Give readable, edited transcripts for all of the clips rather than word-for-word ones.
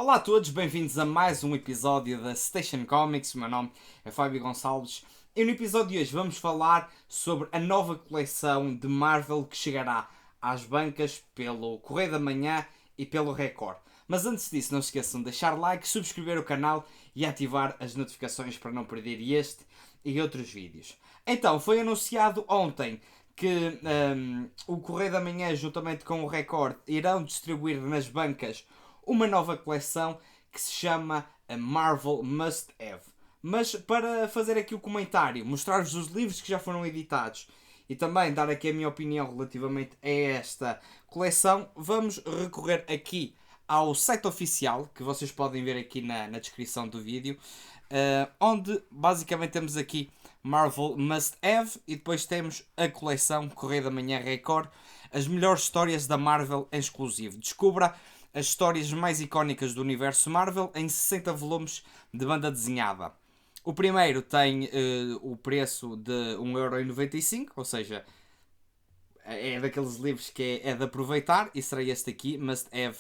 Olá a todos, bem-vindos a mais um episódio da Station Comics. O meu nome é Fábio Gonçalves e no episódio de hoje vamos falar sobre a nova coleção de Marvel que chegará às bancas pelo Correio da Manhã e pelo Record. Mas antes disso, não se esqueçam de deixar like, subscrever o canal e ativar as notificações para não perder este e outros vídeos. Então, foi anunciado ontem que o Correio da Manhã, juntamente com o Record, irão distribuir nas bancas uma nova coleção que se chama a Marvel Must Have. Mas para fazer aqui o comentário, mostrar-vos os livros que já foram editados e também dar aqui a minha opinião relativamente a esta coleção, vamos recorrer aqui ao site oficial, que vocês podem ver aqui na descrição do vídeo, onde basicamente temos aqui Marvel Must Have e depois temos a coleção Correio da Manhã Record, as melhores histórias da Marvel em exclusivo. Descubra as histórias mais icónicas do universo Marvel em 60 volumes de banda desenhada. O primeiro tem o preço de 1,95€, ou seja, é daqueles livros que é de aproveitar, e será este aqui, Must Have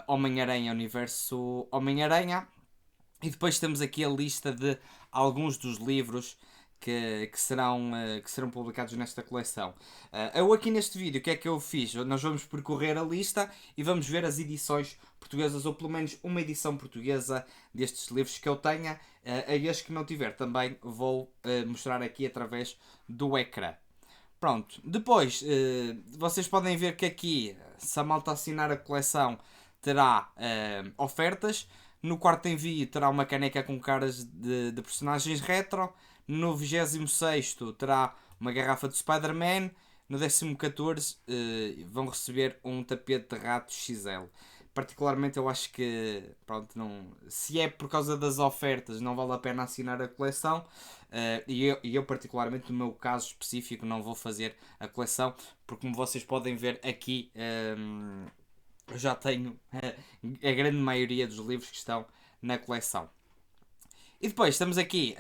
Homem-Aranha, Universo Homem-Aranha. E depois temos aqui a lista de alguns dos livros que serão publicados nesta coleção. Eu aqui neste vídeo, o que é que eu fiz? Nós vamos percorrer a lista e vamos ver as edições portuguesas, ou pelo menos uma edição portuguesa destes livros que eu tenha. A este que não tiver também vou mostrar aqui através do ecrã. Pronto, depois vocês podem ver que aqui, se a malta assinar a coleção, terá ofertas. No quarto envio terá uma caneca com caras de personagens retro. No 26º terá uma garrafa de Spider-Man. No 14º vão receber um tapete de rato XL. Particularmente eu acho que, pronto, não, se é por causa das ofertas não vale a pena assinar a coleção. E eu particularmente no meu caso específico não vou fazer a coleção, porque como vocês podem ver aqui, eu já tenho a grande maioria dos livros que estão na coleção. E depois temos aqui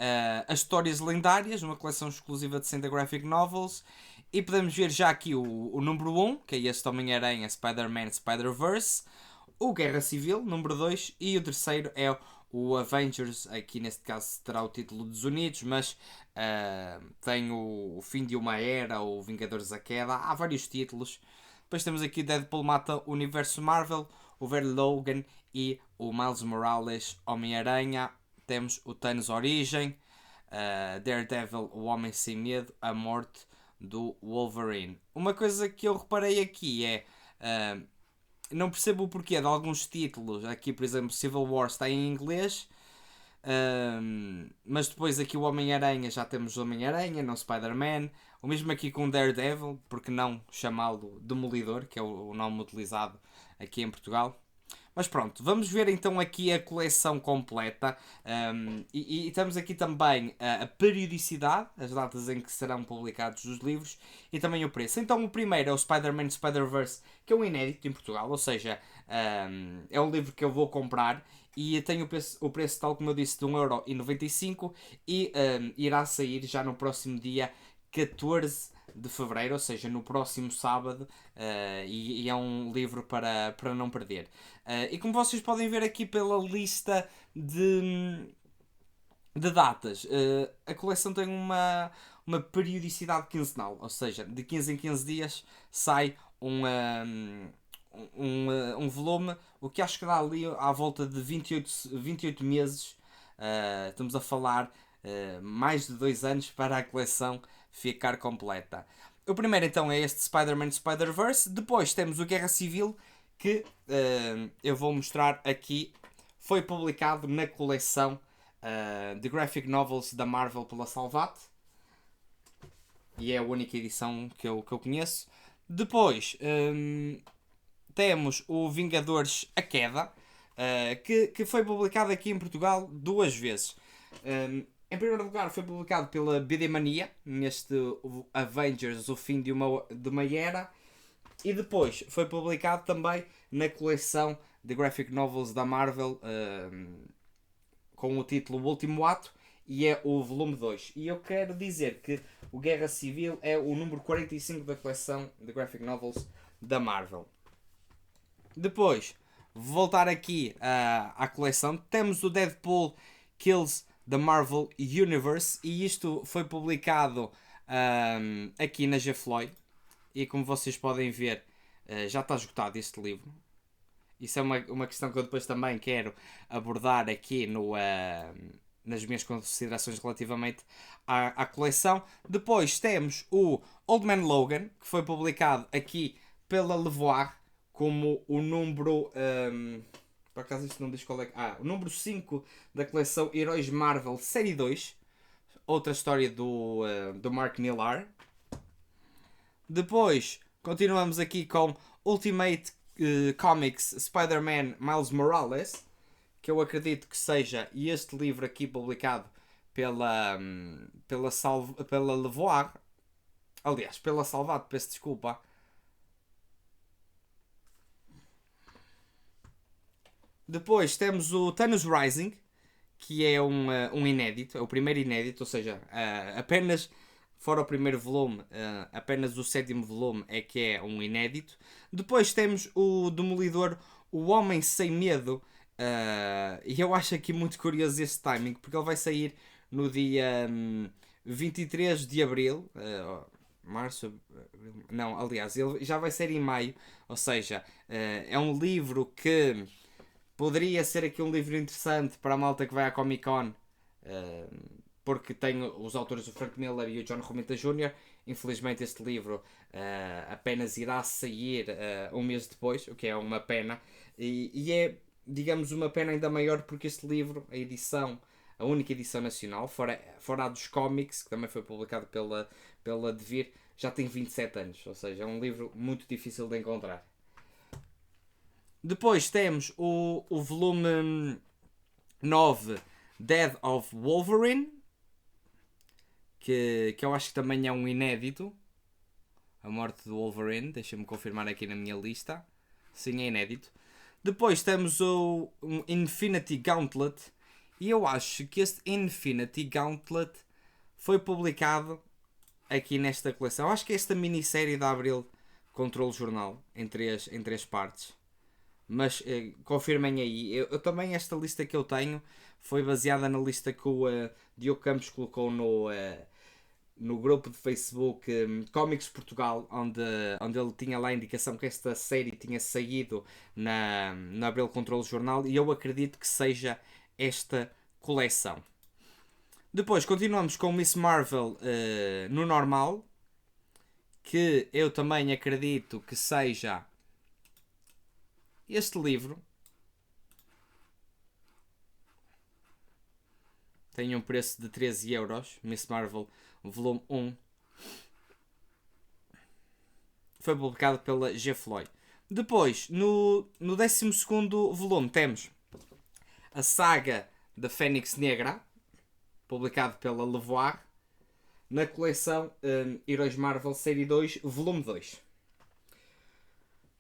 as Histórias Lendárias, uma coleção exclusiva de 60 Graphic Novels. E podemos ver já aqui o número 1, que é este Homem-Aranha Spider-Man Spider-Verse. O Guerra Civil, número 2. E o terceiro é o Avengers, aqui neste caso terá o título dos Unidos, mas tem o Fim de uma Era, ou Vingadores da Queda. Há vários títulos. Depois temos aqui Deadpool mata o Universo Marvel, o Ver Logan e o Miles Morales Homem-Aranha. Temos o Thanos Origem, Daredevil, o Homem Sem Medo, a morte do Wolverine. Uma coisa que eu reparei aqui é, não percebo o porquê de alguns títulos, aqui por exemplo Civil War está em inglês, mas depois aqui o Homem-Aranha, já temos o Homem-Aranha, não Spider-Man. O mesmo aqui com Daredevil, porque não chamá-lo Demolidor, que é o nome utilizado aqui em Portugal. Mas pronto, vamos ver então aqui a coleção completa. E temos aqui também a periodicidade, as datas em que serão publicados os livros e também o preço. Então o primeiro é o Spider-Man Spider-Verse, que é um inédito em Portugal, ou seja, é um livro que eu vou comprar e tem o preço tal como eu disse, de 1,95€ e irá sair já no próximo dia 14 de fevereiro, ou seja, no próximo sábado, e é um livro para não perder. E como vocês podem ver aqui pela lista de datas, a coleção tem uma periodicidade quinzenal, ou seja, de 15 em 15 dias sai um volume, o que acho que dá ali à volta de 28 meses. Estamos a falar mais de 2 anos para a coleção ficar completa. O primeiro então é este Spider-Man Spider-Verse. Depois temos o Guerra Civil, que eu vou mostrar aqui. Foi publicado na coleção de Graphic Novels da Marvel pela Salvat. E é a única edição que eu conheço. Depois temos o Vingadores A Queda, que foi publicado aqui em Portugal 2 vezes. Em primeiro lugar foi publicado pela BD Mania, neste Avengers, o fim de uma era. E depois foi publicado também na coleção de Graphic Novels da Marvel, com o título O Último Ato, e é o volume 2. E eu quero dizer que o Guerra Civil é o número 45 da coleção de Graphic Novels da Marvel. Depois voltar aqui à coleção, temos o Deadpool Kills the Marvel Universe, e isto foi publicado aqui na G-Floyd, e como vocês podem ver, já está esgotado este livro. Isso é uma questão que eu depois também quero abordar aqui nas minhas considerações relativamente à coleção. Depois temos o Old Man Logan, que foi publicado aqui pela Levoir como o número... por acaso isto não diz qual é... o número 5 da coleção Heróis Marvel Série 2. Outra história do Mark Millar. Depois continuamos aqui com Ultimate Comics Spider-Man Miles Morales, que eu acredito que seja este livro aqui publicado pela Levoir. Aliás, pela Salvat, peço desculpa. Depois temos o Thanos Rising, que é um inédito, é o primeiro inédito, ou seja, apenas, fora o primeiro volume, apenas o 7º volume é que é um inédito. Depois temos o Demolidor, o Homem Sem Medo, e eu acho aqui muito curioso este timing, porque ele vai sair no dia 23 de Abril, março, não, aliás, ele já vai sair em maio, ou seja, é um livro que poderia ser aqui um livro interessante para a malta que vai à Comic Con, porque tem os autores o Frank Miller e o John Romita Jr. Infelizmente este livro apenas irá sair um mês depois, o que é uma pena, e é, digamos, uma pena ainda maior porque este livro, a única edição nacional, fora a dos cómics, que também foi publicado pela Devir, já tem 27 anos, ou seja, é um livro muito difícil de encontrar. Depois temos o volume 9, Death of Wolverine, que eu acho que também é um inédito. A morte do Wolverine, deixa-me confirmar aqui na minha lista. Sim, é inédito. Depois temos o Infinity Gauntlet, e eu acho que este Infinity Gauntlet foi publicado aqui nesta coleção. Eu acho que é esta minissérie da Abril Control Jornal, em três partes. Mas confirmem aí. Eu também, esta lista que eu tenho foi baseada na lista que o Diogo Campos colocou no grupo de Facebook Comics Portugal, onde ele tinha lá a indicação que esta série tinha saído na Abril Control Jornal, e eu acredito que seja esta coleção. Depois continuamos com Miss Marvel no normal, que eu também acredito que seja este livro. Tem um preço de 13€. Miss Marvel, volume 1. Foi publicado pela G-Floyd. Depois, no 12º volume, temos a saga da Fênix Negra, publicado pela Levoir, na coleção Heróis Marvel Série 2, volume 2.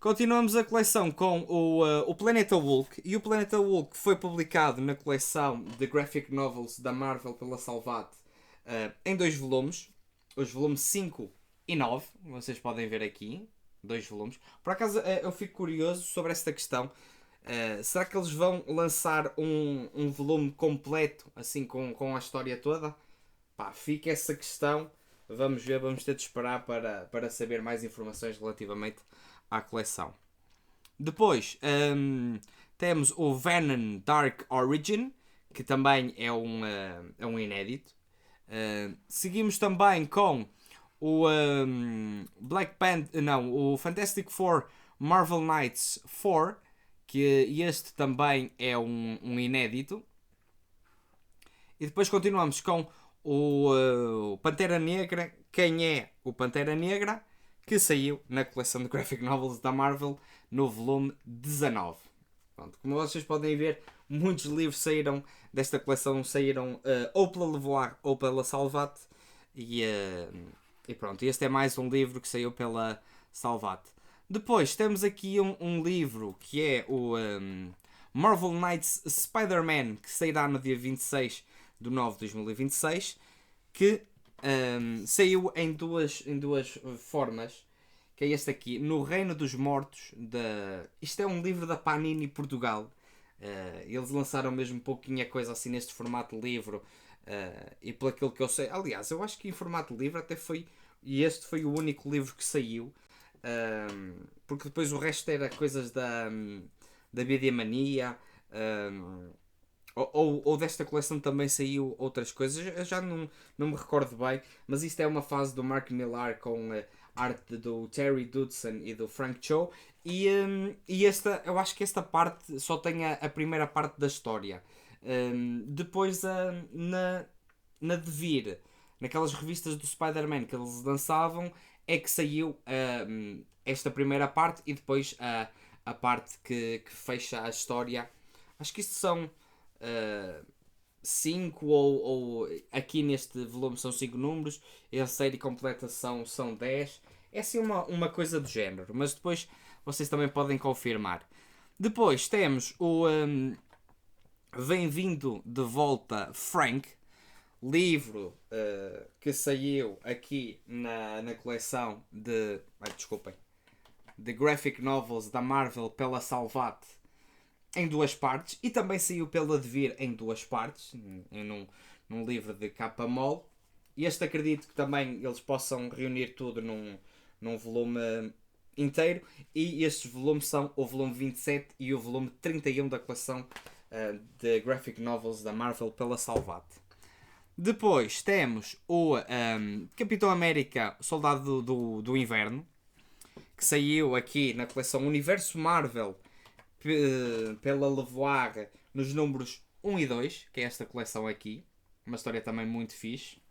Continuamos a coleção com o Planeta Hulk, e o Planeta Hulk foi publicado na coleção de Graphic Novels da Marvel pela Salvat em 2 volumes, os volumes 5 e 9, vocês podem ver aqui, 2 volumes. Por acaso eu fico curioso sobre esta questão, será que eles vão lançar um volume completo, assim com a história toda? Pá, fica essa questão, vamos ver, vamos ter de esperar para saber mais informações relativamente à coleção. Depois temos o Venom Dark Origin, que também é um inédito. Seguimos também com o o Fantastic Four Marvel Knights 4, que este também é um inédito. E depois continuamos com o Pantera Negra. Quem é o Pantera Negra? Que saiu na coleção de Graphic Novels da Marvel no volume 19. Pronto, como vocês podem ver, muitos livros saíram desta coleção, ou pela Levoir ou pela Salvat, e pronto, este é mais um livro que saiu pela Salvat. Depois temos aqui um livro que é o Marvel Knights Spider-Man, que sairá no dia 26 de nove de 2026, que saiu em duas formas, que é este aqui, No Reino dos Mortos. Isto é um livro da Panini Portugal. Eles lançaram mesmo um pouquinho a coisa assim neste formato de livro. E pelo aquilo que eu sei, aliás, eu acho que em formato de livro até foi, e este foi o único livro que saiu, porque depois o resto era coisas da BD Mania, ou desta coleção também saiu outras coisas, eu já não me recordo bem, mas isto é uma fase do Mark Millar com arte do Terry Dodson e do Frank Cho, e esta, eu acho que esta parte só tem a primeira parte da história. Depois na Devir, naquelas revistas do Spider-Man que eles lançavam, é que saiu esta primeira parte e depois a parte que fecha a história. Acho que isto são 5 ou aqui neste volume são 5 números, e a série completa são 10. É assim uma coisa do género, mas depois vocês também podem confirmar. Depois temos o Bem-vindo de Volta Frank, livro que saiu aqui na coleção de graphic novels da Marvel pela Salvat em 2 partes, e também saiu pela Devir em 2 partes, num livro de capa mole. E este acredito que também eles possam reunir tudo num volume inteiro, e estes volumes são o volume 27 e o volume 31 da coleção de graphic novels da Marvel pela Salvat. Depois temos o Capitão América, Soldado do Inverno, que saiu aqui na coleção Universo Marvel pela Levoar nos números 1 e 2, que é esta coleção aqui. Uma história também muito fixe.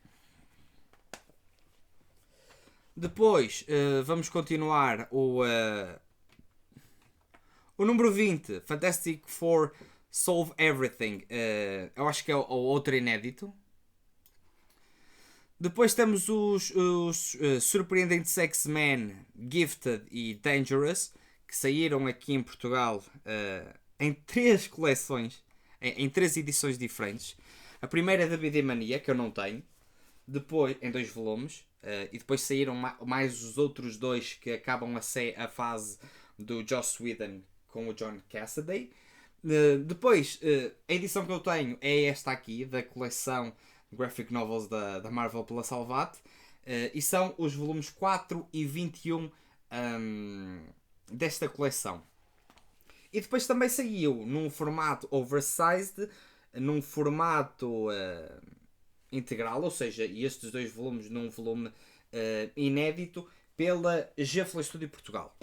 Depois vamos continuar o número 20, Fantastic Four Solve Everything. Eu acho que é o outro inédito. Depois temos os surpreendentes X-Men Gifted e Dangerous, que saíram aqui em Portugal em 3 coleções, em 3 edições diferentes. A primeira é da BD Mania, que eu não tenho, depois em 2 volumes, e depois saíram mais os outros 2 que acabam a ser a fase do Joss Whedon com o John Cassaday. Depois, a edição que eu tenho é esta aqui, da coleção Graphic Novels da Marvel pela Salvat, e são os volumes 4 e 21 desta coleção. E depois também saiu num formato oversized, num formato integral, ou seja, estes 2 volumes num volume inédito pela G-Fly Studio Portugal.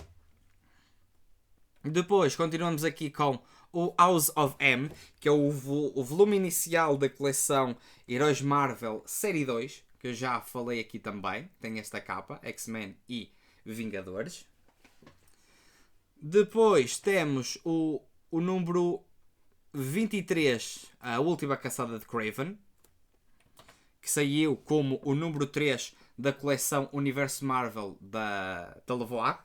Depois continuamos aqui com o House of M, que é o volume inicial da coleção Heróis Marvel Série 2, que eu já falei aqui também. Tem esta capa, X-Men e Vingadores. Depois temos o número 23, A Última Caçada de Kraven, que saiu como o número 3 da coleção Universo Marvel da Levoar.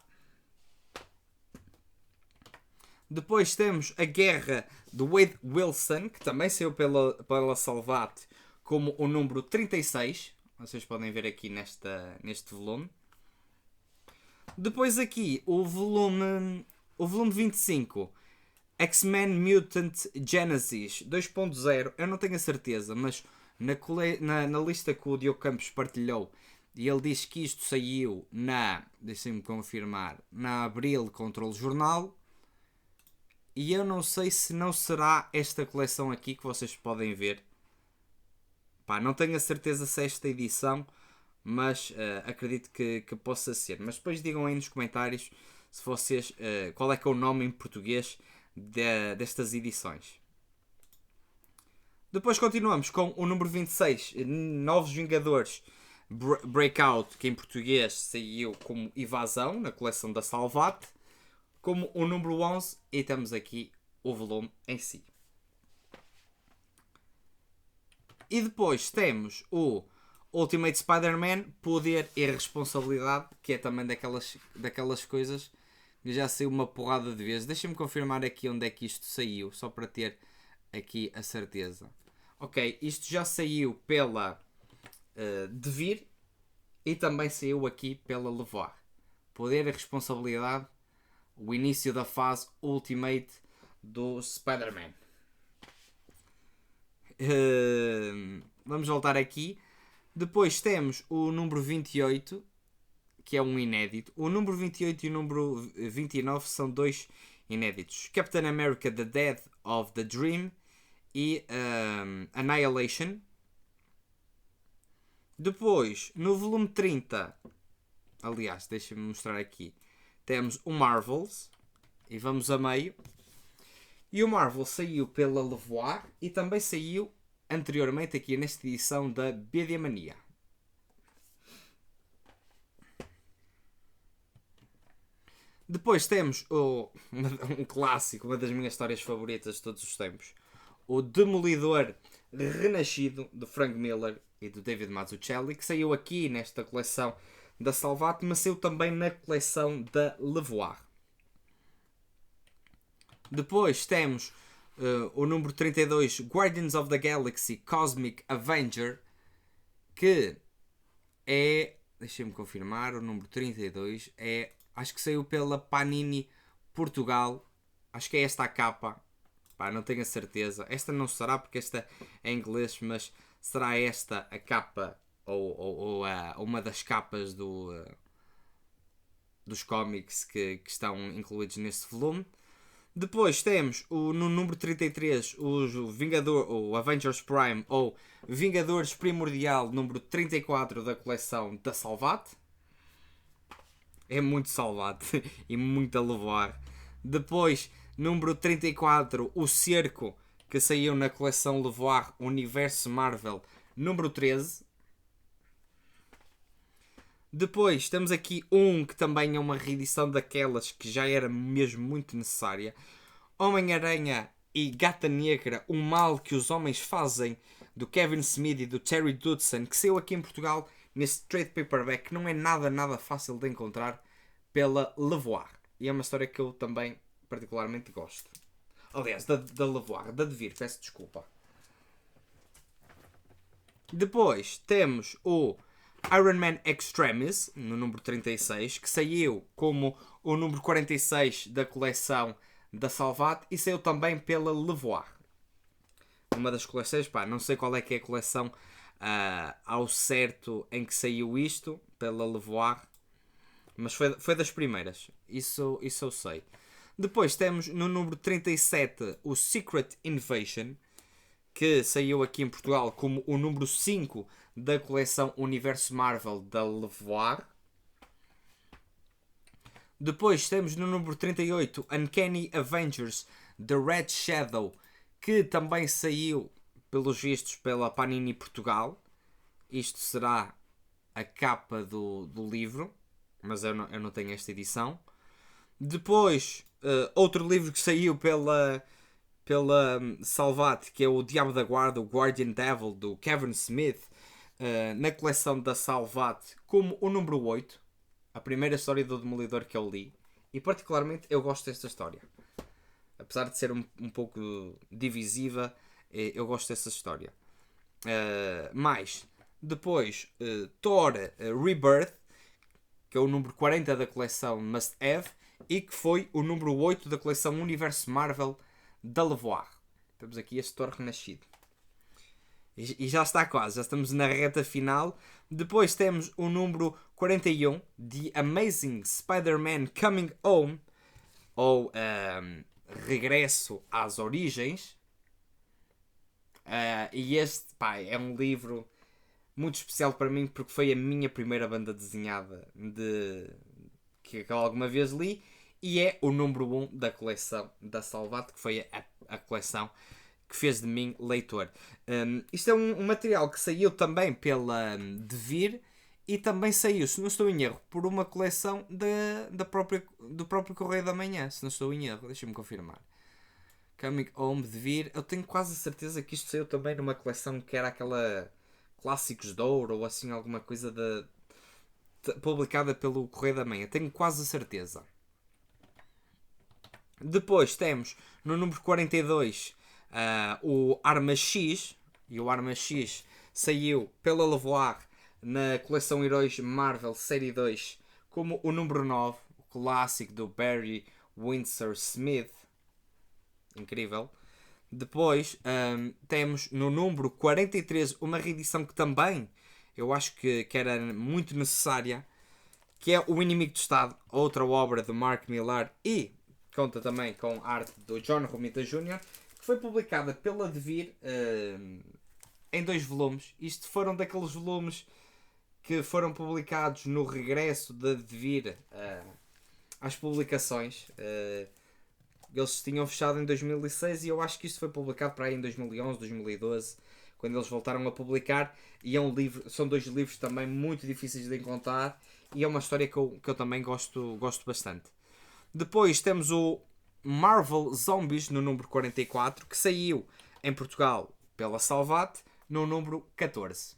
Depois temos A Guerra de Wade Wilson, que também saiu pela Salvat como o número 36. Vocês podem ver aqui neste volume. Depois aqui o volume 25, X-Men Mutant Genesis 2.0. Eu não tenho a certeza, mas na lista que o Diogo Campos partilhou, e ele diz que isto saiu deixem-me confirmar, na Abril Control Jornal. E eu não sei se não será esta coleção aqui que vocês podem ver. Não tenho a certeza se é esta edição, mas acredito que possa ser. Mas depois digam aí nos comentários se vocês, qual é que é o nome em português destas edições. Depois continuamos com o número 26, Novos Vingadores Breakout, que em português saiu como Invasão, na coleção da Salvat, como o número 11, e temos aqui o volume em si. E depois temos o Ultimate Spider-Man, Poder e Responsabilidade, que é também daquelas coisas que já saiu uma porrada de vezes. Deixem-me confirmar aqui onde é que isto saiu, só para ter aqui a certeza. Ok, isto já saiu pela Devir e também saiu aqui pela Levoar. Poder e Responsabilidade, o início da fase Ultimate do Spider-Man. Vamos voltar aqui. Depois temos o número 28, que é um inédito. O número 28 e o número 29 são dois inéditos. Captain America The Death of the Dream e Annihilation. Depois, no volume 30, aliás, deixa-me mostrar aqui, temos o Marvels, e vamos a meio. E o Marvel saiu pela Levoar e também saiu anteriormente aqui nesta edição da BD Mania. Depois temos um clássico, uma das minhas histórias favoritas de todos os tempos, o Demolidor Renascido, de Frank Miller e do David Mazzucchelli, que saiu aqui nesta coleção da Salvat, mas saiu também na coleção da Levoar. Depois temos o número 32, Guardians of the Galaxy Cosmic Avenger, que é, deixem-me confirmar, o número 32 é, acho que saiu pela Panini Portugal, acho que é esta a capa, pá, não tenho a certeza, esta não será porque esta é em inglês, mas será esta a capa ou uma das capas dos cómics que estão incluídos neste volume. Depois temos no número 33 o Avengers Prime ou Vingadores Primordial número 34 da coleção da Salvat. É muito Salvat e muito a levar. Depois, número 34, o Cerco, que saiu na coleção Levoar Universo Marvel número 13. Depois temos aqui que também é uma reedição daquelas que já era mesmo muito necessária. Homem-Aranha e Gata Negra, o mal que os homens fazem, do Kevin Smith e do Terry Dodson, que saiu aqui em Portugal nesse trade paperback, que não é nada fácil de encontrar, pela Levoar. E é uma história que eu também particularmente gosto. Aliás, da Levoar, da Devir, peço desculpa. Depois temos o Iron Man Extremis, no número 36, que saiu como o número 46 da coleção da Salvat e saiu também pela Levoar. Uma das coleções, pá, não sei qual é que é a coleção ao certo em que saiu isto, pela Levoar, mas foi das primeiras, isso eu sei. Depois temos no número 37 o Secret Invasion, que saiu aqui em Portugal como o número 5 da coleção Universo Marvel da Levoar. Depois temos no número 38 Uncanny Avengers The Red Shadow, que também saiu, pelos vistos, pela Panini Portugal. Isto será a capa do livro, mas eu não tenho esta edição. Depois, outro livro que saiu pela Salvat, que é o Diabo da Guarda, o Guardian Devil, do Kevin Smith, na coleção da Salvat, como o número 8, a primeira história do Demolidor que eu li, e particularmente eu gosto desta história. Apesar de ser um pouco divisiva, eu gosto dessa história. Mais, depois, Thor Rebirth, que é o número 40 da coleção Must Have, e que foi o número 8 da coleção Universo Marvel da Levoar. Temos aqui este Thor renascido. E já está quase, já estamos na reta final. Depois temos o número 41, The Amazing Spider-Man Coming Home, ou Regresso às Origens. E este, pá, é um livro muito especial para mim porque foi a minha primeira banda desenhada que alguma vez li, e é o número 1 da coleção da Salvat, que foi a coleção que fez de mim leitor. Isto é um material que saiu também pela Devir e também saiu, se não estou em erro, por uma coleção do próprio Correio da Manhã, se não estou em erro, deixa-me confirmar. Coming Home, Devir, eu tenho quase a certeza que isto saiu também numa coleção que era aquela Clássicos de Ouro ou assim, alguma coisa publicada pelo Correio da Manhã, tenho quase a certeza. Depois temos no número 42 o Arma X, e o Arma X saiu pela Levoar na coleção Heróis Marvel Série 2 como o número 9, o clássico do Barry Windsor Smith, incrível. Depois temos no número 43 uma reedição que também eu acho que era muito necessária, que é O Inimigo do Estado, outra obra de Mark Millar e conta também com a arte do John Romita Jr., que foi publicada pela Devir em 2 volumes. Isto foram daqueles volumes que foram publicados no regresso da Devir às publicações. Eles tinham fechado em 2006 e eu acho que isto foi publicado para aí em 2011, 2012, quando eles voltaram a publicar. E é um livro, são 2 livros também muito difíceis de encontrar e é uma história que eu também gosto bastante. Depois temos o Marvel Zombies no número 44, que saiu em Portugal pela Salvat no número 14.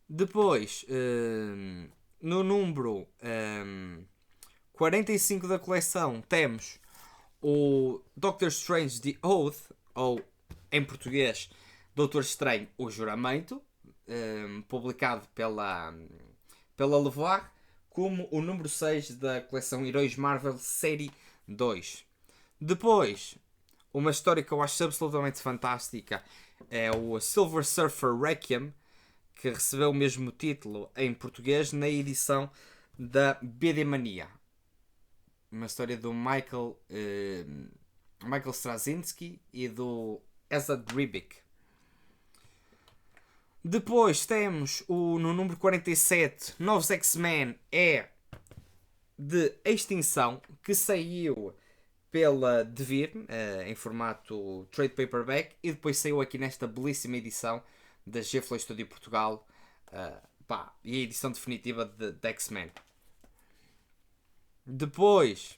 Depois, no número 45 da coleção, temos o Doctor Strange The Oath, ou em português, Doutor Estranho O Juramento, publicado pela Levoir, como o número 6 da coleção Heróis Marvel Série 2. Depois, uma história que eu acho absolutamente fantástica é o Silver Surfer Requiem, que recebeu o mesmo título em português na edição da BD Mania. Uma história do Michael Straczynski e do Esad Ribic. Depois temos no número 47, Novos X-Men é de Extinção, que saiu pela Devir em formato trade paperback e depois saiu aqui nesta belíssima edição da G-Flow Studio Portugal e a edição definitiva de X-Men. Depois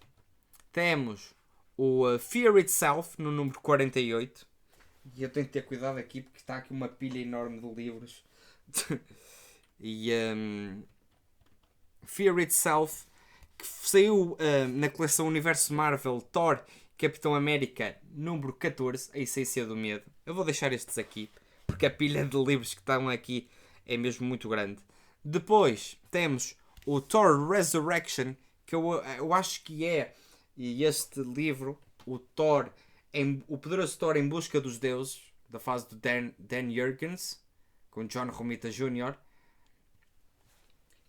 temos o Fear Itself no número 48. E eu tenho que ter cuidado aqui porque está aqui uma pilha enorme de livros. E Fear Itself, que saiu na coleção Universo Marvel Thor Capitão América número 14, A Essência do Medo. Eu vou deixar estes aqui porque a pilha de livros que estão aqui é mesmo muito grande. Depois temos o Thor Resurrection, que eu acho que é este livro, o Poderoso Thor em Busca dos Deuses, da fase do Dan Jurgens, com John Romita Jr.,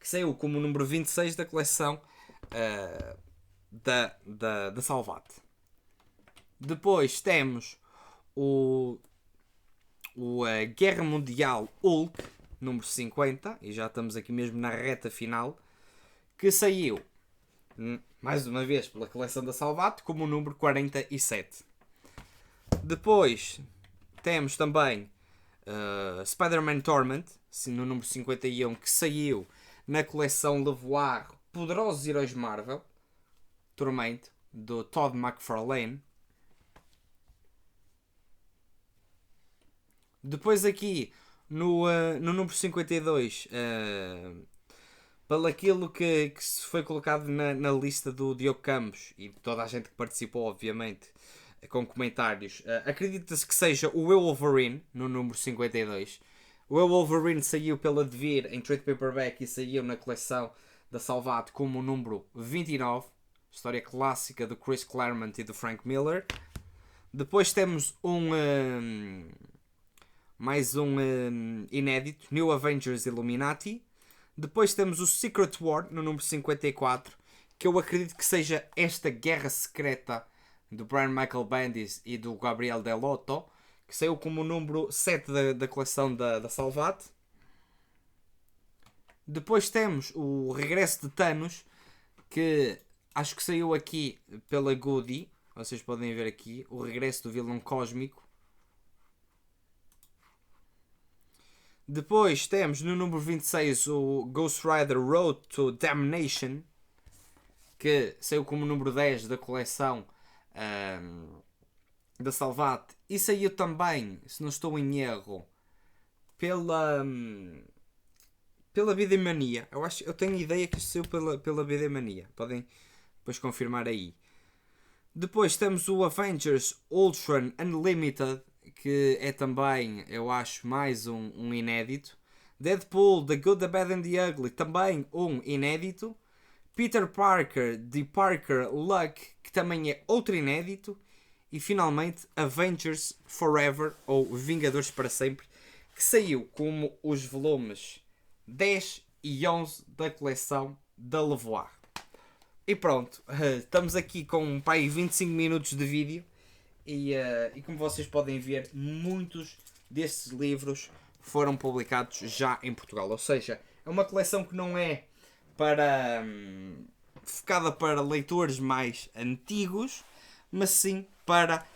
que saiu como o número 26 da coleção da Salvat. Depois temos o Guerra Mundial Hulk, número 50, e já estamos aqui mesmo na reta final, que saiu, mais uma vez, pela coleção da Salvat, como o número 47. Depois temos também Spider-Man Torment, no número 51, que saiu na coleção Levoir Poderosos Heróis Marvel, Tormento, do Todd McFarlane. Depois aqui, no número 52, pelo aquilo que se foi colocado na lista do Diogo Campos e toda a gente que participou, obviamente, com comentários, acredita-se que seja o Eu Wolverine, no número 52. O Eu Wolverine saiu pela Devir em trade paperback e saiu na coleção da Salvat como o número 29, história clássica do Chris Claremont e do Frank Miller. Depois temos mais um inédito, New Avengers Illuminati. Depois temos o Secret War, no número 54, que eu acredito que seja esta guerra secreta do Brian Michael Bendis e do Gabriel Delotto, que saiu como o número 7 da coleção da Salvat. Depois temos o Regresso de Thanos, que acho que saiu aqui pela Goody. Vocês podem ver aqui, o Regresso do Vilão Cósmico. Depois temos no número 26 o Ghost Rider Road to Damnation, que saiu como número 10 da coleção da Salvat e saiu também, se não estou em erro, pela BD Mania. Eu tenho ideia que isto saiu pela BD Mania. Podem depois confirmar aí. Depois temos o Avengers Ultron Unlimited, que é também, eu acho, mais um inédito Deadpool, The Good, The Bad and The Ugly, também um inédito. Peter Parker, The Parker Luck, que também é outro inédito. E finalmente Avengers Forever, ou Vingadores para Sempre, que saiu como os volumes 10 e 11 da coleção da Levoar. E pronto, estamos aqui com pai, 25 minutos de vídeo e como vocês podem ver, muitos destes livros foram publicados já em Portugal. Ou seja, é uma coleção que não é para focada para leitores mais antigos, mas sim para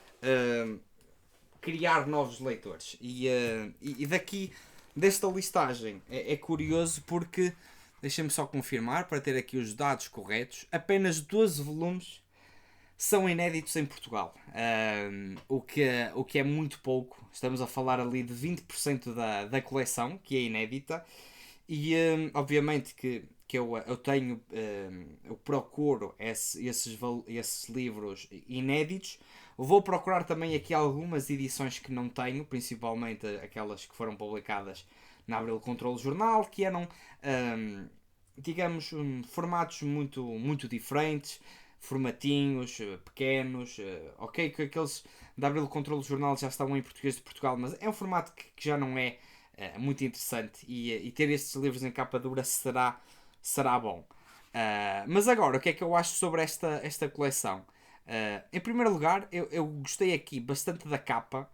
criar novos leitores. E daqui, desta listagem, é curioso porque, deixem-me só confirmar, para ter aqui os dados corretos, apenas 12 volumes são inéditos em Portugal. O que é muito pouco. Estamos a falar ali de 20% da coleção, que é inédita. E obviamente que eu tenho, eu procuro esses livros inéditos. Vou procurar também aqui algumas edições que não tenho, principalmente aquelas que foram publicadas na Abril Controle Jornal, que eram, digamos, formatos muito diferentes, formatinhos, pequenos, ok, que aqueles da Abril Controle Jornal já estavam em português de Portugal, mas é um formato que já não é muito interessante e ter estes livros em capa dura será bom. Mas agora, o que é que eu acho sobre esta coleção? Em primeiro lugar, eu gostei aqui bastante da capa.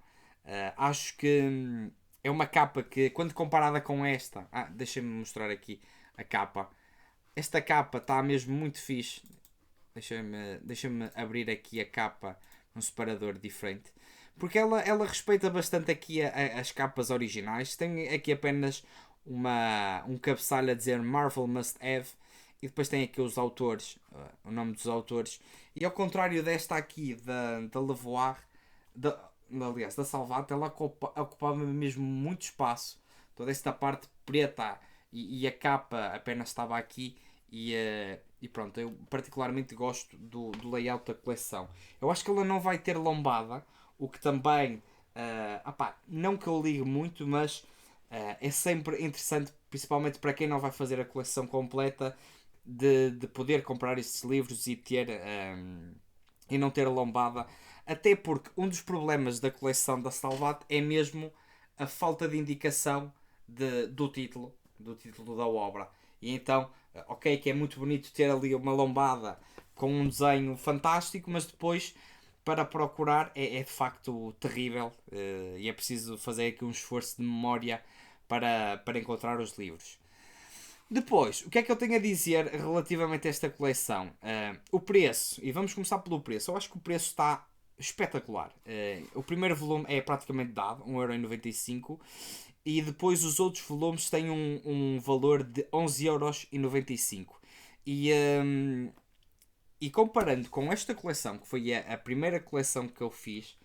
Acho que é uma capa que, quando comparada com esta... deixem-me mostrar aqui a capa. Esta capa está mesmo muito fixe. Deixa-me abrir aqui a capa num separador diferente. Porque ela respeita bastante aqui as capas originais. Tem aqui apenas um cabeçalho a dizer Marvel Must Have. E depois tem aqui os autores, o nome dos autores. E ao contrário desta aqui, da Levoar, aliás, da Salvat, ela ocupava mesmo muito espaço. Toda esta parte preta e a capa apenas estava aqui. E pronto, eu particularmente gosto do layout da coleção. Eu acho que ela não vai ter lombada, o que também, não que eu ligue muito, mas é sempre interessante, principalmente para quem não vai fazer a coleção completa, de poder comprar estes livros e ter e não ter lombada. Até porque um dos problemas da coleção da Salvat é mesmo a falta de indicação do título da obra. E então, ok, que é muito bonito ter ali uma lombada com um desenho fantástico, mas depois para procurar é de facto terrível e é preciso fazer aqui um esforço de memória para encontrar os livros. Depois, o que é que eu tenho a dizer relativamente a esta coleção? O preço, e vamos começar pelo preço. Eu acho que o preço está espetacular. O primeiro volume é praticamente dado, 1,95€, e depois os outros volumes têm um valor de 11,95€. E comparando com esta coleção, que foi a primeira coleção que eu fiz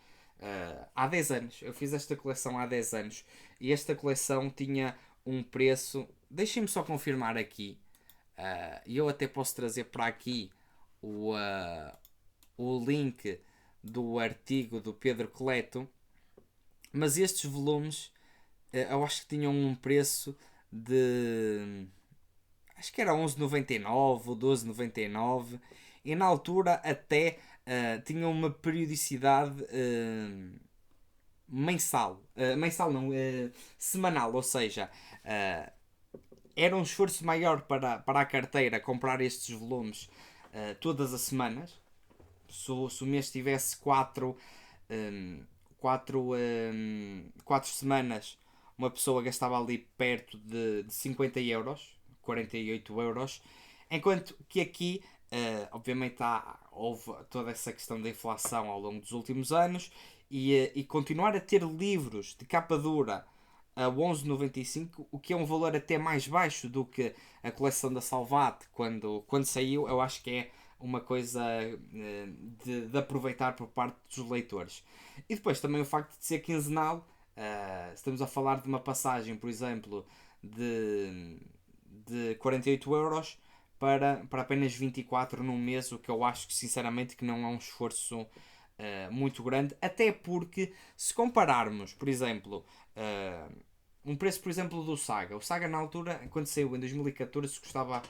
há 10 anos, eu fiz esta coleção há 10 anos, e esta coleção tinha um preço, deixem-me só confirmar aqui, e eu até posso trazer para aqui o link do artigo do Pedro Coleto, mas estes volumes eu acho que tinham um preço de, acho que era 11,99 ou 12,99, e na altura até tinham uma periodicidade mensal não, semanal, ou seja, era um esforço maior para a carteira comprar estes volumes todas as semanas. Se o mês tivesse 4 semanas, uma pessoa gastava ali perto de 50€, 48€, enquanto que aqui, obviamente, houve toda essa questão da inflação ao longo dos últimos anos, e continuar a ter livros de capa dura a 11,95, o que é um valor até mais baixo do que a coleção da Salvat quando saiu, eu acho que é uma coisa de aproveitar por parte dos leitores. E depois também o facto de ser quinzenal, estamos a falar de uma passagem, por exemplo, de 48€ para apenas 24 num mês, o que eu acho que sinceramente que não é um esforço muito grande, até porque se compararmos, por exemplo, um preço, por exemplo, do Saga. O Saga na altura, quando saiu em 2014, custava,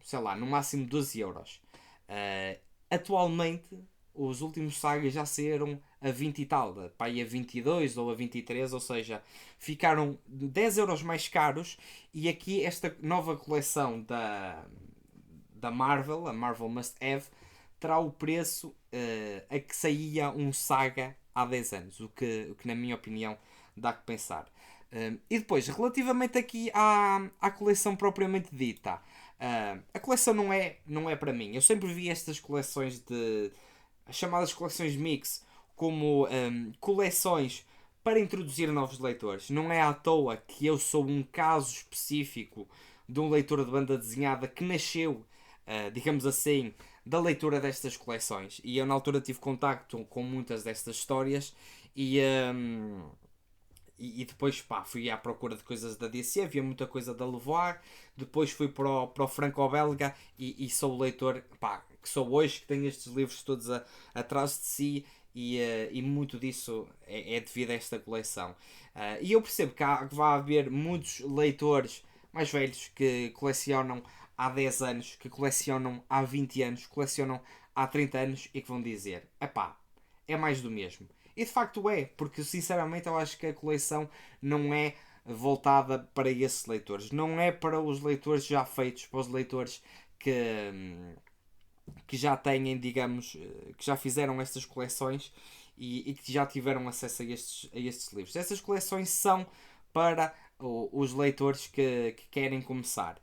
sei lá, no máximo 12 euros. Atualmente, os últimos Sagas já saíram a 20 e tal, para aí a 22 ou a 23, ou seja, ficaram 10 euros mais caros. E aqui esta nova coleção da Marvel, a Marvel Must Have, terá o preço a que saía um Saga há 10 anos, o que na minha opinião dá que pensar. E depois, relativamente aqui à coleção propriamente dita, a coleção não é para mim. Eu sempre vi estas coleções as chamadas coleções mix, como coleções para introduzir novos leitores. Não é à toa que eu sou um caso específico de um leitor de banda desenhada que nasceu, digamos assim, da leitura destas coleções. E eu na altura tive contacto com muitas destas histórias e, e depois pá, fui à procura de coisas da DC, havia muita coisa da Levoar, depois fui para o franco-belga e sou o leitor pá, que sou hoje, que tenho estes livros todos atrás de si e muito disso é devido a esta coleção. E eu percebo que vai haver muitos leitores mais velhos que colecionam há 10 anos, que colecionam há 20 anos, colecionam há 30 anos e que vão dizer: epá, é mais do mesmo. E de facto é, porque sinceramente eu acho que a coleção não é voltada para esses leitores. Não é para os leitores já feitos, para os leitores que já têm, digamos, que já fizeram estas coleções e que já tiveram acesso a estes livros. Essas coleções são para os leitores que querem começar.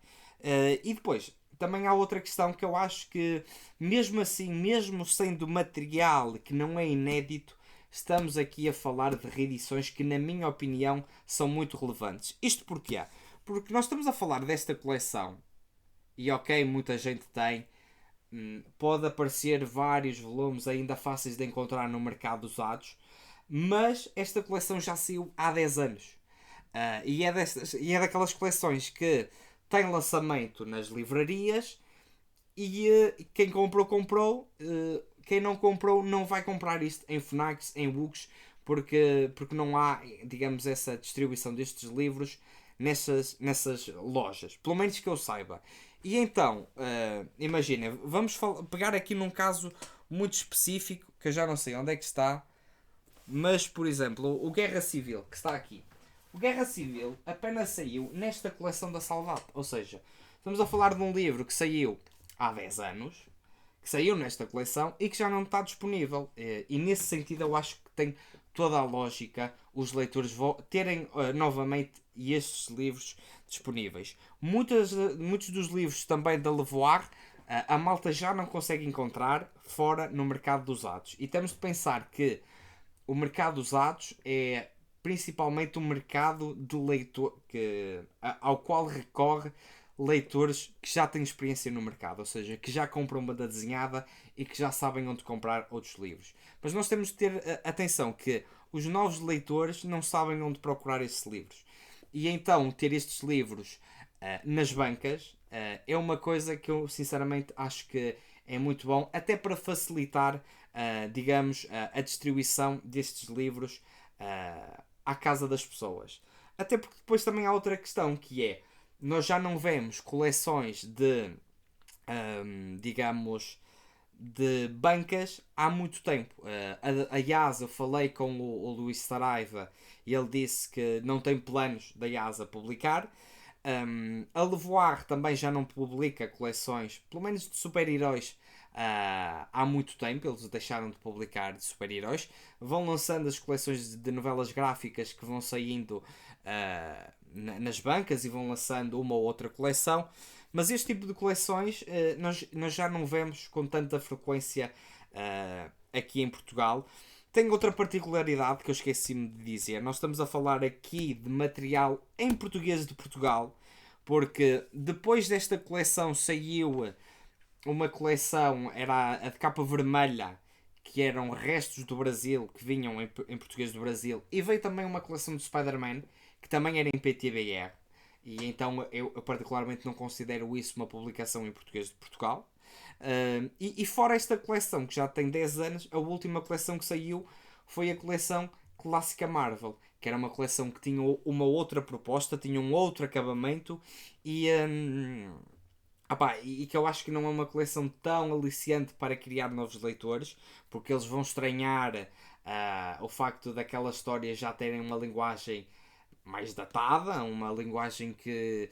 E depois, também há outra questão que eu acho que, mesmo assim, mesmo sendo material que não é inédito, estamos aqui a falar de reedições que, na minha opinião, são muito relevantes. Isto porquê? Porque nós estamos a falar desta coleção e, ok, muita gente tem. Pode aparecer vários volumes ainda fáceis de encontrar no mercado usados, mas esta coleção já saiu há 10 anos. E é daquelas coleções que tem lançamento nas livrarias e quem comprou, comprou. Quem não comprou não vai comprar isto em Fnacs, em Books, porque não há, digamos, essa distribuição destes livros nessas lojas. Pelo menos que eu saiba. E então, imagina, vamos pegar aqui num caso muito específico, que eu já não sei onde é que está, mas, por exemplo, o Guerra Civil, que está aqui. O Guerra Civil apenas saiu nesta coleção da Salvat. Ou seja, estamos a falar de um livro que saiu há 10 anos, que saiu nesta coleção e que já não está disponível. E nesse sentido eu acho que tem toda a lógica os leitores terem novamente estes livros disponíveis. Muitos dos livros também da Levoar a malta já não consegue encontrar fora no mercado dos usados. E temos de pensar que o mercado dos usados é principalmente um mercado de leitor ao qual recorre leitores que já têm experiência no mercado, ou seja, que já compram banda desenhada e que já sabem onde comprar outros livros. Mas nós temos de ter atenção que os novos leitores não sabem onde procurar esses livros. E então ter estes livros nas bancas é uma coisa que eu sinceramente acho que é muito bom, até para facilitar, digamos, a distribuição destes livros à casa das pessoas. Até porque depois também há outra questão que é, nós já não vemos coleções digamos, de bancas há muito tempo. A IASA, eu falei com o Luís Saraiva e ele disse que não tem planos da IASA publicar. A Levoar também já não publica coleções, pelo menos de super-heróis, há muito tempo. Eles deixaram de publicar de super-heróis. Vão lançando as coleções de novelas gráficas que vão saindo nas bancas e vão lançando uma ou outra coleção. Mas este tipo de coleções nós já não vemos com tanta frequência aqui em Portugal. Tem outra particularidade que eu esqueci-me de dizer. Nós estamos a falar aqui de material em português de Portugal, porque depois desta coleção saiu uma coleção, era a de capa vermelha, que eram restos do Brasil, que vinham em português do Brasil, e veio também uma coleção de Spider-Man, que também era em PTBR. E então eu particularmente não considero isso uma publicação em português de Portugal. E fora esta coleção, que já tem 10 anos, a última coleção que saiu foi a coleção clássica Marvel, que era uma coleção que tinha uma outra proposta, tinha um outro acabamento e, e que eu acho que não é uma coleção tão aliciante para criar novos leitores, porque eles vão estranhar o facto daquela história já terem uma linguagem mais datada, uma linguagem que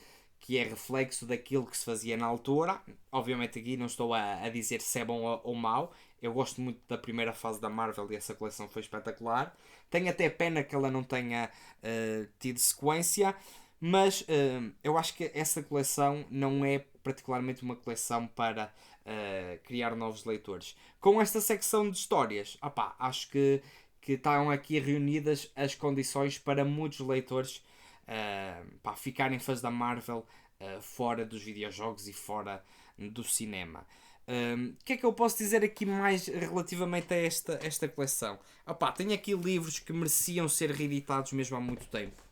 é reflexo daquilo que se fazia na altura. Obviamente aqui não estou a dizer se é bom ou mau. Eu gosto muito da primeira fase da Marvel e essa coleção foi espetacular. Tenho até pena que ela não tenha tido sequência, mas eu acho que essa coleção não é particularmente uma coleção para criar novos leitores. Com esta secção de histórias, acho que estão aqui reunidas as condições para muitos leitores ficarem fãs da Marvel fora dos videojogos e fora do cinema. O que é que eu posso dizer aqui mais relativamente a esta coleção? Tenho aqui livros que mereciam ser reeditados mesmo há muito tempo.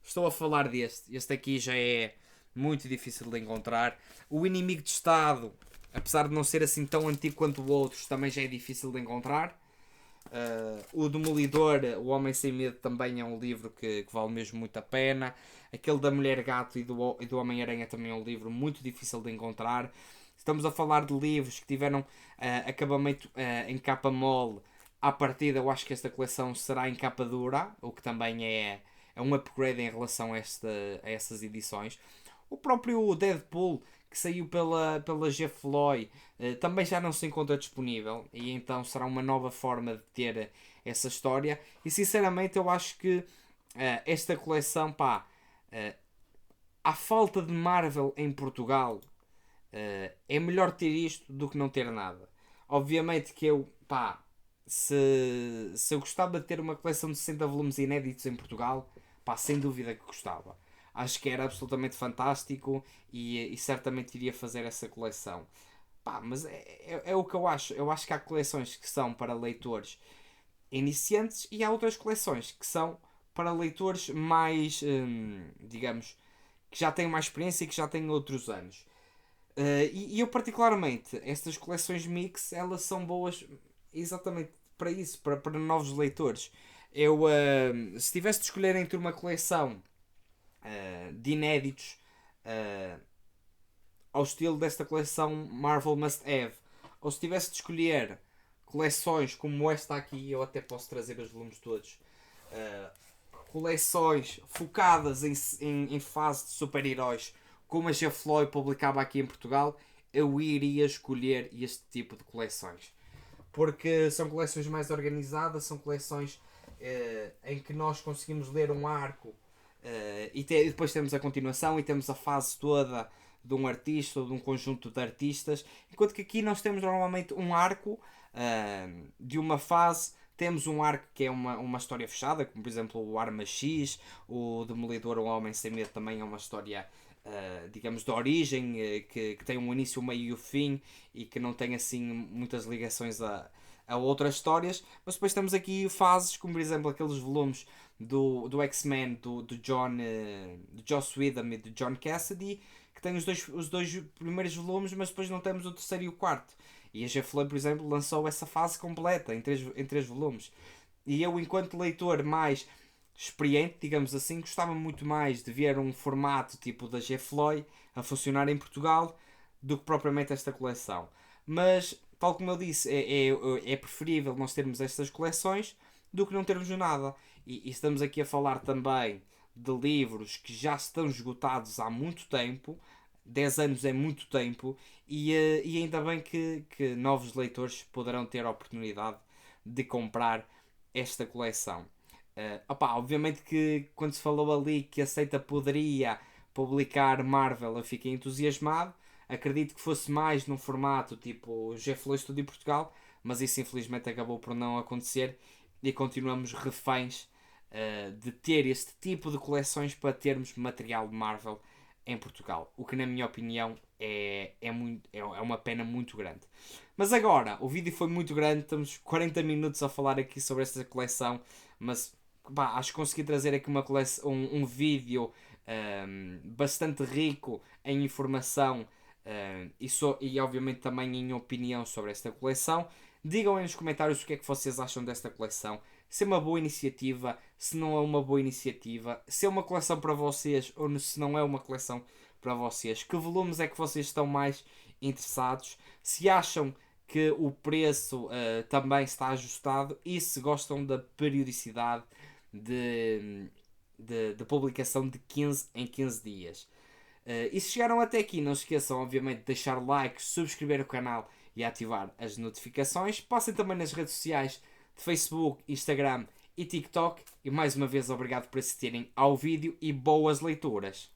Estou a falar deste. Este aqui já é muito difícil de encontrar. O Inimigo de Estado, apesar de não ser assim tão antigo quanto outros, também já é difícil de encontrar. O Demolidor, O Homem Sem Medo, também é um livro que vale mesmo muito a pena. Aquele da Mulher Gato e do Homem-Aranha também é um livro muito difícil de encontrar. Estamos a falar de livros que tiveram acabamento em capa mole. À partida, eu acho que esta coleção será em capa dura, o que também é um upgrade em relação a essas edições. O próprio Deadpool, que saiu pela G. Floyd, também já não se encontra disponível, e então será uma nova forma de ter essa história. E sinceramente, eu acho que esta coleção, à falta de Marvel em Portugal, é melhor ter isto do que não ter nada. Obviamente que se eu gostava de ter uma coleção de 60 volumes inéditos em Portugal, sem dúvida que gostava. Acho que era absolutamente fantástico e certamente iria fazer essa coleção. Mas é o que eu acho. Eu acho que há coleções que são para leitores iniciantes e há outras coleções que são para leitores mais, digamos, que já têm mais experiência e que já têm outros anos. E eu particularmente, estas coleções mix, elas são boas exatamente para isso, para novos leitores. Eu, se tivesse de escolher entre uma coleção de inéditos ao estilo desta coleção Marvel Must Have, ou se tivesse de escolher coleções como esta aqui, eu até posso trazer os volumes todos, coleções focadas em fase de super-heróis, como a G. Floyd publicava aqui em Portugal, eu iria escolher este tipo de coleções. Porque são coleções mais organizadas, são coleções em que nós conseguimos ler um arco e depois temos a continuação e temos a fase toda de um artista ou de um conjunto de artistas, enquanto que aqui nós temos normalmente um arco de uma fase. Temos um arco que é uma história fechada, como por exemplo o Arma X, o Demolidor, o Homem Sem Medo também é uma história, digamos, de origem, que tem um início, um meio e o fim e que não tem assim muitas ligações a outras histórias. Mas depois temos aqui fases, como por exemplo aqueles volumes do X-Men, do Joss Whedon e do John Cassidy, que tem os dois primeiros volumes, mas depois não temos o terceiro e o quarto. E a G-Flow, por exemplo, lançou essa fase completa em três volumes. E eu, enquanto leitor mais experiente, digamos assim, gostava muito mais de ver um formato tipo da G-Floy a funcionar em Portugal do que propriamente esta coleção. Mas, tal como eu disse, é preferível nós termos estas coleções do que não termos nada. E estamos aqui a falar também de livros que já estão esgotados há muito tempo. 10 anos é muito tempo e ainda bem que novos leitores poderão ter a oportunidade de comprar esta coleção. Obviamente que quando se falou ali que a Seita poderia publicar Marvel, eu fiquei entusiasmado. Acredito que fosse mais num formato tipo G-Flow Studio Portugal, mas isso infelizmente acabou por não acontecer e continuamos reféns de ter este tipo de coleções para termos material de Marvel em Portugal, o que na minha opinião é uma pena muito grande. Mas agora, o vídeo foi muito grande, estamos 40 minutos a falar aqui sobre esta coleção, mas acho que consegui trazer aqui uma coleção, um vídeo bastante rico em informação e obviamente também em opinião sobre esta coleção. Digam aí nos comentários o que é que vocês acham desta coleção. Se é uma boa iniciativa, se não é uma boa iniciativa, se é uma coleção para vocês ou se não é uma coleção para vocês. Que volumes é que vocês estão mais interessados? Se acham que o preço também está ajustado e se gostam da periodicidade de publicação de 15 em 15 dias. E se chegaram até aqui, não se esqueçam, obviamente, de deixar like, subscrever o canal e ativar as notificações. Passem também nas redes sociais de Facebook, Instagram e TikTok. E mais uma vez, obrigado por assistirem ao vídeo e boas leituras.